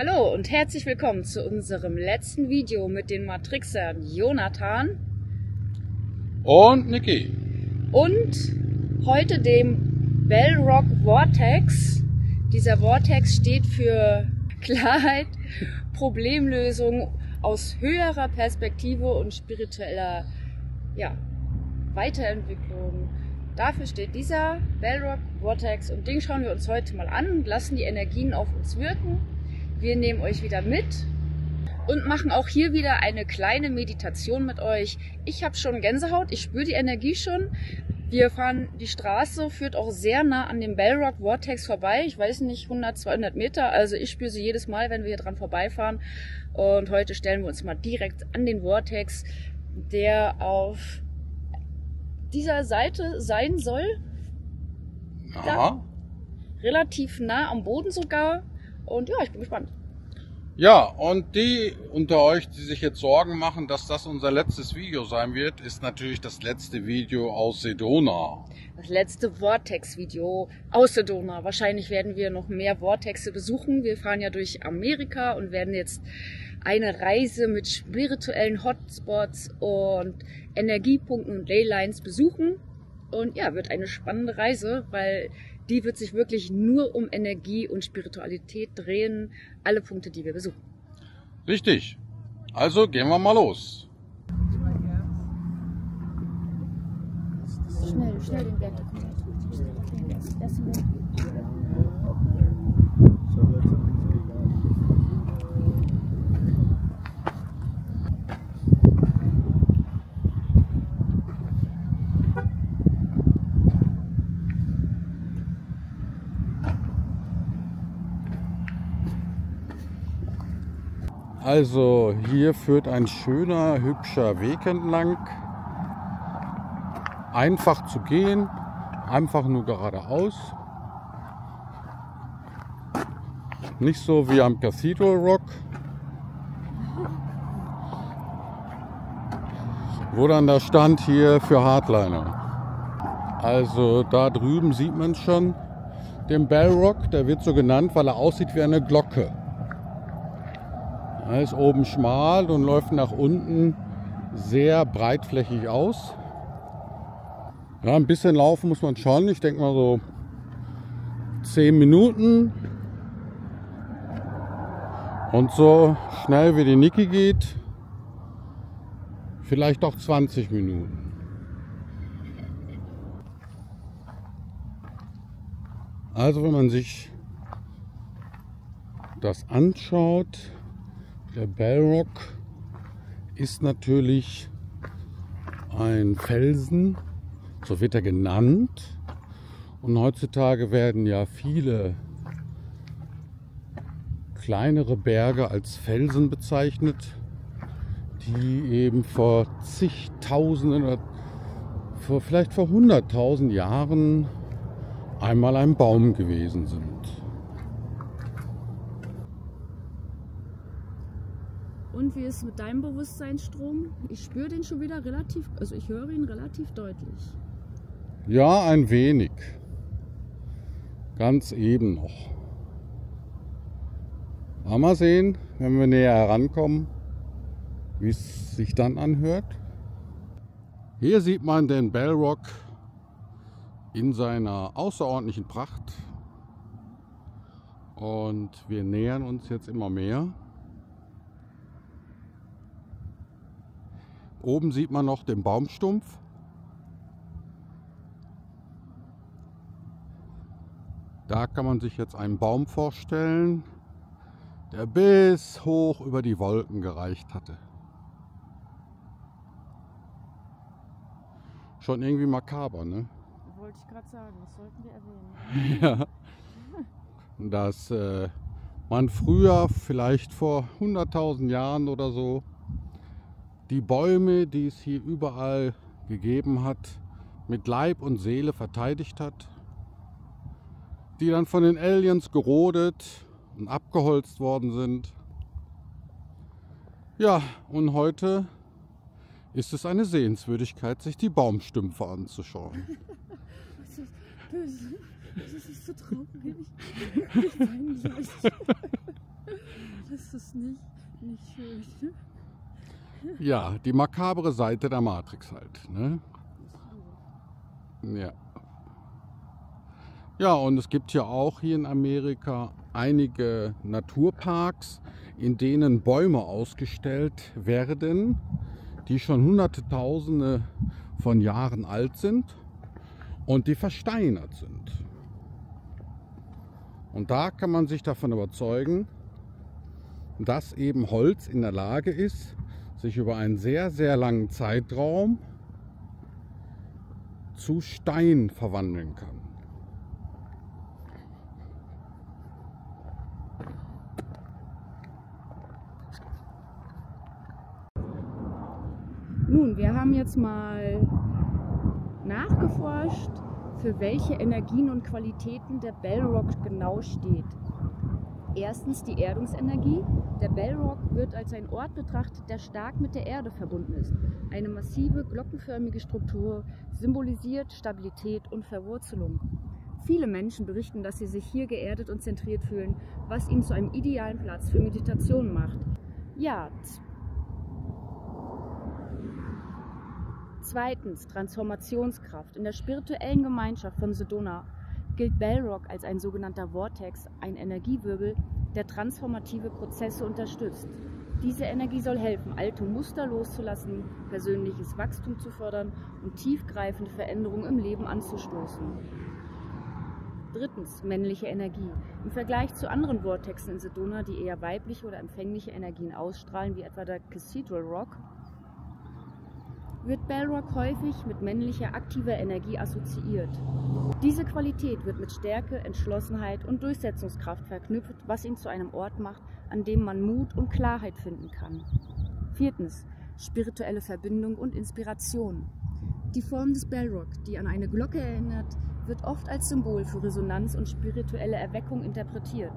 Hallo und herzlich willkommen zu unserem letzten Video mit den Matrixern Jonathan und Niki und heute dem Bellrock Vortex. Dieser Vortex steht für Klarheit, Problemlösung aus höherer Perspektive und spiritueller Weiterentwicklung. Dafür steht dieser Bellrock Vortex und den schauen wir uns heute mal an und lassen die Energien auf uns wirken. Wir nehmen euch wieder mit und machen auch hier wieder eine kleine Meditation mit euch. Ich habe schon Gänsehaut, ich spüre die Energie schon. Wir fahren, die Straße führt auch sehr nah an dem Bellrock Vortex vorbei. Ich weiß nicht, 100, 200 Meter. Also ich spüre sie jedes Mal, wenn wir hier dran vorbeifahren. Und heute stellen wir uns mal direkt an den Vortex, der auf dieser Seite sein soll. Da, relativ nah am Boden sogar. Und ja, ich bin gespannt. Ja, und die unter euch, die sich jetzt Sorgen machen, dass das unser letztes Video sein wird, ist natürlich das letzte Video aus Sedona. Das letzte Vortex-Video aus Sedona. Wahrscheinlich werden wir noch mehr Vortexe besuchen. Wir fahren ja durch Amerika und werden jetzt eine Reise mit spirituellen Hotspots und Energiepunkten und Leylines besuchen. Und ja, wird eine spannende Reise, weil die wird sich wirklich nur um Energie und Spiritualität drehen. Alle Punkte, die wir besuchen. Richtig. Also gehen wir mal los. Schnell den Berg. Also hier führt ein schöner, hübscher Weg entlang. Einfach zu gehen, einfach nur geradeaus. Nicht so wie am Cathedral Rock, wo dann da stand hier für Hardliner. Also da drüben sieht man schon den Bellrock, der wird so genannt, weil er aussieht wie eine Glocke. Er ist oben schmal und läuft nach unten sehr breitflächig aus. Ja, ein bisschen laufen muss man schon. Ich denke mal so 10 Minuten. Und so schnell wie die Niki geht, vielleicht auch 20 Minuten. Also wenn man sich das anschaut, der Bellrock ist natürlich ein Felsen, so wird er genannt. Und heutzutage werden ja viele kleinere Berge als Felsen bezeichnet, die eben vor zigtausenden oder vielleicht vor 100.000 Jahren einmal ein Baum gewesen sind. Und wie ist es mit deinem Bewusstseinsstrom? Ich spüre den schon wieder relativ, also ich höre ihn relativ deutlich. Ja, ein wenig. Ganz eben noch. Mal sehen, wenn wir näher herankommen, wie es sich dann anhört. Hier sieht man den Bellrock in seiner außerordentlichen Pracht. Und wir nähern uns jetzt immer mehr. Oben sieht man noch den Baumstumpf. Da kann man sich jetzt einen Baum vorstellen, der bis hoch über die Wolken gereicht hatte. Schon irgendwie makaber, ne? Wollte ich gerade sagen, das sollten wir erwähnen. Ja. Dass man früher, vielleicht vor 100.000 Jahren oder so, die Bäume, die es hier überall gegeben hat, mit Leib und Seele verteidigt hat, die dann von den Aliens gerodet und abgeholzt worden sind. Ja, und heute ist es eine Sehenswürdigkeit, sich die Baumstümpfe anzuschauen. Das ist böse. Das ist so traurig. Ich weine gleich. Das ist nicht schön. Ja, die makabere Seite der Matrix halt. Ne? Ja. Ja, und es gibt ja auch hier in Amerika einige Naturparks, in denen Bäume ausgestellt werden, die schon hunderte, tausende von Jahren alt sind und die versteinert sind. Und da kann man sich davon überzeugen, dass eben Holz in der Lage ist, sich über einen sehr, sehr langen Zeitraum zu Stein verwandeln kann. Nun, wir haben jetzt mal nachgeforscht, für welche Energien und Qualitäten der Bellrock genau steht. Erstens die Erdungsenergie. Der Bellrock wird als ein Ort betrachtet, der stark mit der Erde verbunden ist. Eine massive, glockenförmige Struktur symbolisiert Stabilität und Verwurzelung. Viele Menschen berichten, dass sie sich hier geerdet und zentriert fühlen, was ihn zu einem idealen Platz für Meditation macht. Ja, zweitens, Transformationskraft. In der spirituellen Gemeinschaft von Sedona gilt Bellrock als ein sogenannter Vortex, ein Energiewirbel, der transformative Prozesse unterstützt. Diese Energie soll helfen, alte Muster loszulassen, persönliches Wachstum zu fördern und tiefgreifende Veränderungen im Leben anzustoßen. Drittens, männliche Energie. Im Vergleich zu anderen Vortexen in Sedona, die eher weibliche oder empfängliche Energien ausstrahlen, wie etwa der Cathedral Rock, wird Bellrock häufig mit männlicher aktiver Energie assoziiert. Diese Qualität wird mit Stärke, Entschlossenheit und Durchsetzungskraft verknüpft, was ihn zu einem Ort macht, an dem man Mut und Klarheit finden kann. Viertens, spirituelle Verbindung und Inspiration. Die Form des Bellrock, die an eine Glocke erinnert, wird oft als Symbol für Resonanz und spirituelle Erweckung interpretiert.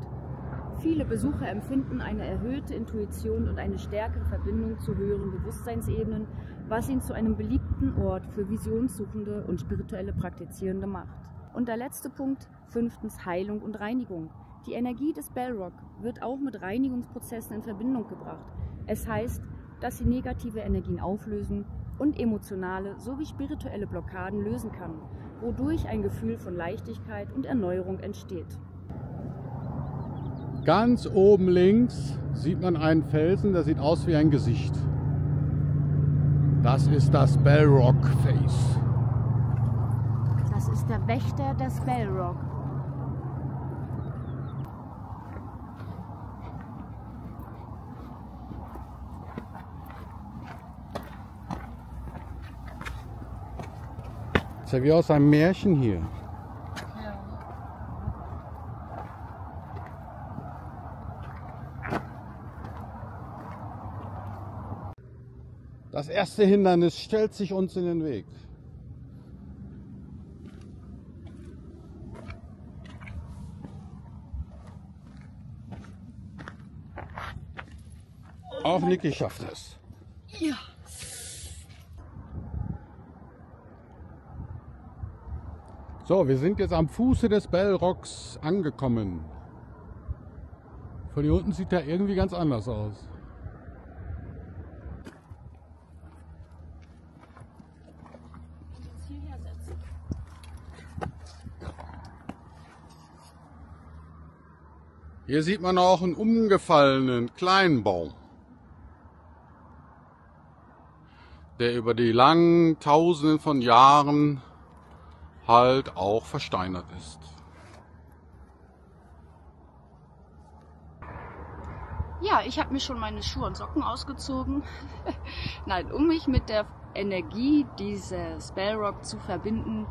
Viele Besucher empfinden eine erhöhte Intuition und eine stärkere Verbindung zu höheren Bewusstseinsebenen, was ihn zu einem beliebten Ort für Visionssuchende und spirituelle Praktizierende macht. Und der letzte Punkt, fünftens, Heilung und Reinigung. Die Energie des Bellrock wird auch mit Reinigungsprozessen in Verbindung gebracht. Es heißt, dass sie negative Energien auflösen und emotionale sowie spirituelle Blockaden lösen kann, wodurch ein Gefühl von Leichtigkeit und Erneuerung entsteht. Ganz oben links sieht man einen Felsen, der sieht aus wie ein Gesicht. Das ist das Bellrock Face. Das ist der Wächter des Bellrock. Das ist ja wie aus einem Märchen hier. Das erste Hindernis stellt sich uns in den Weg. Auch Niki schafft es. Ja. So, wir sind jetzt am Fuße des Bellrocks angekommen. Von hier unten sieht er irgendwie ganz anders aus. Hier sieht man auch einen umgefallenen kleinen Baum, der über die langen Tausenden von Jahren halt auch versteinert ist. Ja, ich habe mir schon meine Schuhe und Socken ausgezogen. Nein, um mich mit der Energie dieses Bellrock zu verbinden,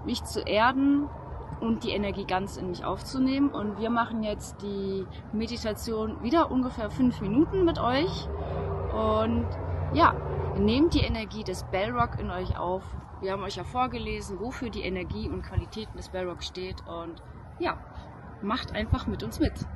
mich zu erden und die Energie ganz in mich aufzunehmen. Und wir machen jetzt die Meditation wieder ungefähr 5 Minuten mit euch. Und ja, nehmt die Energie des Bellrock in euch auf. Wir haben euch ja vorgelesen, wofür die Energie und Qualitäten des Bellrock steht. Und ja, macht einfach mit uns mit.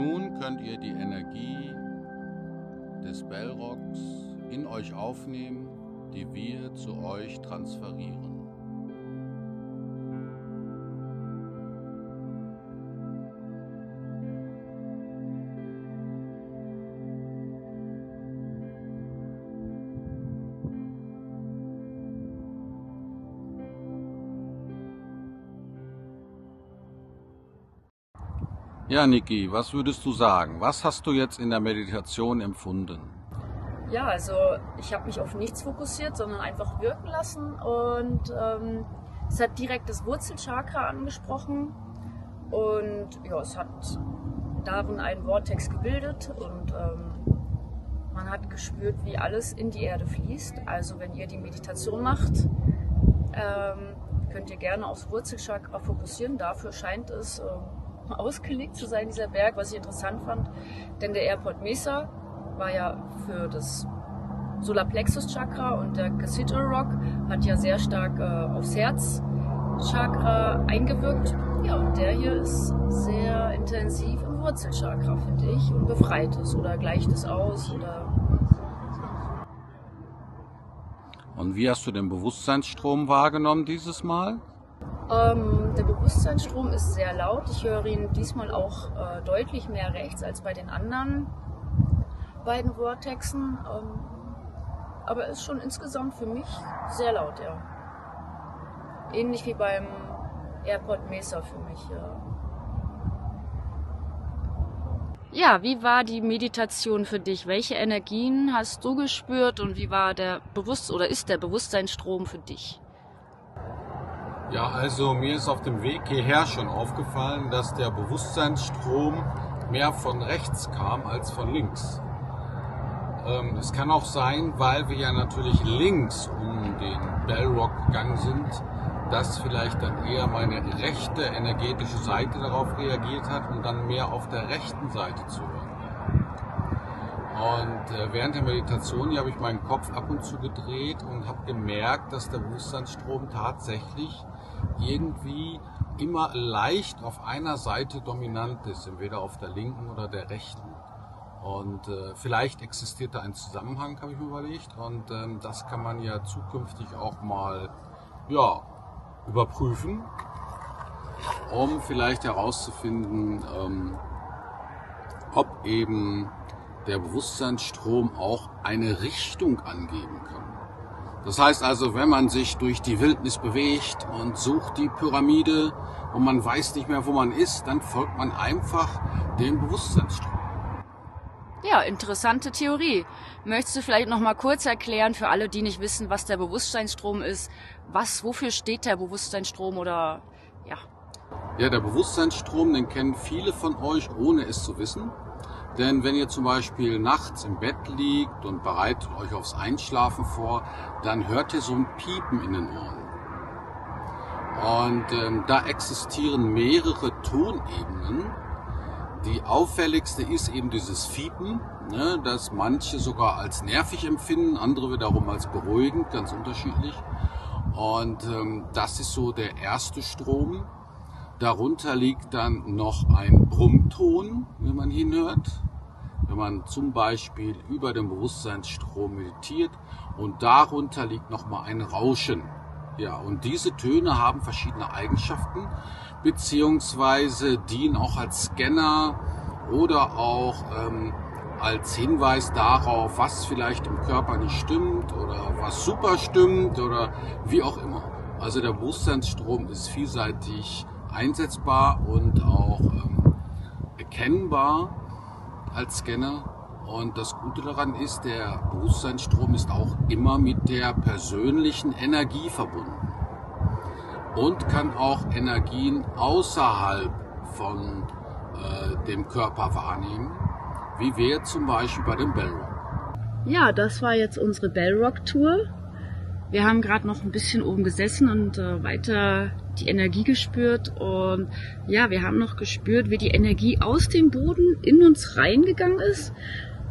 nun könnt ihr die Energie des Bellrocks in euch aufnehmen, die wir zu euch transferieren. Ja, Niki, was würdest du sagen? Was hast du jetzt in der Meditation empfunden? Ja, also ich habe mich auf nichts fokussiert, sondern einfach wirken lassen und es hat direkt das Wurzelchakra angesprochen und ja, es hat darin einen Vortex gebildet und man hat gespürt, wie alles in die Erde fließt. Also wenn ihr die Meditation macht, könnt ihr gerne aufs Wurzelchakra fokussieren. Dafür scheint es ausgelegt zu sein, dieser Berg, was ich interessant fand, denn der Airport Mesa war ja für das Solarplexus-Chakra und der Cathedral Rock hat ja sehr stark aufs Herzchakra eingewirkt. Ja, und der hier ist sehr intensiv im Wurzelchakra, finde ich, und befreit es oder gleicht es aus. Und wie hast du den Bewusstseinsstrom wahrgenommen dieses Mal? Der Bewusstseinsstrom ist sehr laut. Ich höre ihn diesmal auch deutlich mehr rechts als bei den anderen beiden Vortexen. Aber ist schon insgesamt für mich sehr laut, ja. Ähnlich wie beim Airport Mesa für mich, ja. Ja, wie war die Meditation für dich? Welche Energien hast du gespürt und wie war ist der Bewusstseinsstrom für dich? Ja, also mir ist auf dem Weg hierher schon aufgefallen, dass der Bewusstseinsstrom mehr von rechts kam als von links. Es kann auch sein, weil wir ja natürlich links um den Bellrock gegangen sind, dass vielleicht dann eher meine rechte energetische Seite darauf reagiert hat und dann mehr auf der rechten Seite zu hören. Und während der Meditation hier habe ich meinen Kopf ab und zu gedreht und habe gemerkt, dass der Bewusstseinsstrom tatsächlich irgendwie immer leicht auf einer Seite dominant ist, entweder auf der linken oder der rechten. Und vielleicht existiert da ein Zusammenhang, habe ich mir überlegt. Und das kann man ja zukünftig auch mal überprüfen, um vielleicht herauszufinden, ob eben der Bewusstseinsstrom auch eine Richtung angeben kann. Das heißt also, wenn man sich durch die Wildnis bewegt und sucht die Pyramide und man weiß nicht mehr, wo man ist, dann folgt man einfach dem Bewusstseinsstrom. Ja, interessante Theorie. Möchtest du vielleicht noch mal kurz erklären für alle, die nicht wissen, was der Bewusstseinsstrom ist? Wofür steht der Bewusstseinsstrom oder ja? Ja, der Bewusstseinsstrom, den kennen viele von euch, ohne es zu wissen. Denn wenn ihr zum Beispiel nachts im Bett liegt und bereitet euch aufs Einschlafen vor, dann hört ihr so ein Piepen in den Ohren. Und da existieren mehrere Tonebenen. Die auffälligste ist eben dieses Fiepen, ne, das manche sogar als nervig empfinden, andere wiederum als beruhigend, ganz unterschiedlich. Und das ist so der erste Strom. Darunter liegt dann noch ein Brummton, wenn man hinhört. Wenn man zum Beispiel über den Bewusstseinsstrom meditiert und darunter liegt nochmal ein Rauschen. Ja, und diese Töne haben verschiedene Eigenschaften, beziehungsweise dienen auch als Scanner oder auch als Hinweis darauf, was vielleicht im Körper nicht stimmt oder was super stimmt oder wie auch immer. Also der Bewusstseinsstrom ist vielseitig einsetzbar und auch erkennbar als Scanner. Und das Gute daran ist, der Bewusstseinsstrom ist auch immer mit der persönlichen Energie verbunden und kann auch Energien außerhalb von dem Körper wahrnehmen, wie wir zum Beispiel bei dem Bellrock. Ja, das war jetzt unsere Bellrock-Tour. Wir haben gerade noch ein bisschen oben gesessen und weiter die Energie gespürt. Und ja, wir haben noch gespürt, wie die Energie aus dem Boden in uns reingegangen ist,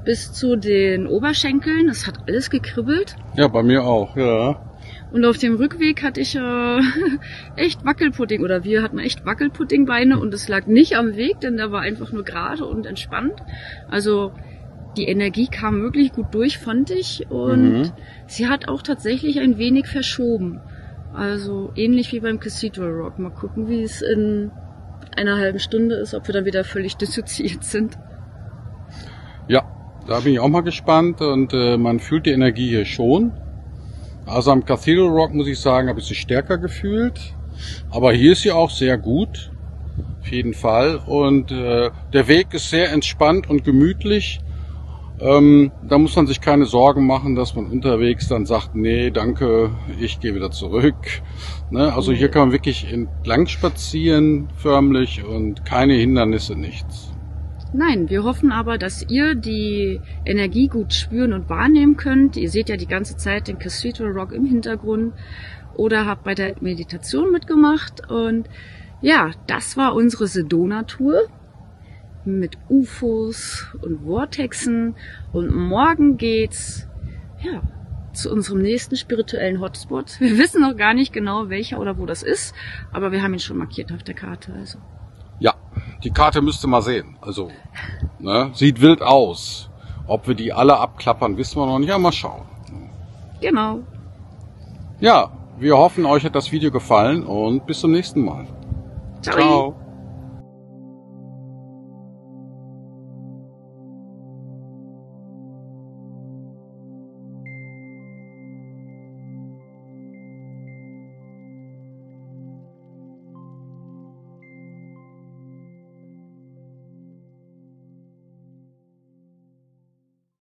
bis zu den Oberschenkeln. Das hat alles gekribbelt. Ja, bei mir auch, ja. Und auf dem Rückweg hatte ich echt Wackelpudding, oder wir hatten echt Wackelpuddingbeine, und es lag nicht am Weg, denn der war einfach nur gerade und entspannt. Also die Energie kam wirklich gut durch, fand ich, und sie hat auch tatsächlich ein wenig verschoben. Also ähnlich wie beim Cathedral Rock. Mal gucken, wie es in einer halben Stunde ist, ob wir dann wieder völlig dissoziiert sind. Ja, da bin ich auch mal gespannt, und man fühlt die Energie hier schon. Also am Cathedral Rock, muss ich sagen, habe ich sie stärker gefühlt. Aber hier ist sie auch sehr gut. Auf jeden Fall. Und der Weg ist sehr entspannt und gemütlich. Da muss man sich keine Sorgen machen, dass man unterwegs dann sagt, nee, danke, ich gehe wieder zurück. Ne? Also hier kann man wirklich entlang spazieren, förmlich, und keine Hindernisse, nichts. Nein, wir hoffen aber, dass ihr die Energie gut spüren und wahrnehmen könnt. Ihr seht ja die ganze Zeit den Cathedral Rock im Hintergrund oder habt bei der Meditation mitgemacht. Und ja, das war unsere Sedona-Tour mit UFOs und Vortexen. Und morgen geht's zu unserem nächsten spirituellen Hotspot. Wir wissen noch gar nicht genau, welcher oder wo das ist, aber wir haben ihn schon markiert auf der Karte. Also. Ja, die Karte müsst ihr mal sehen. Also, ne, sieht wild aus. Ob wir die alle abklappern, wissen wir noch nicht. Ja, mal schauen. Genau. Ja, wir hoffen, euch hat das Video gefallen, und bis zum nächsten Mal. Ciao. Ciao.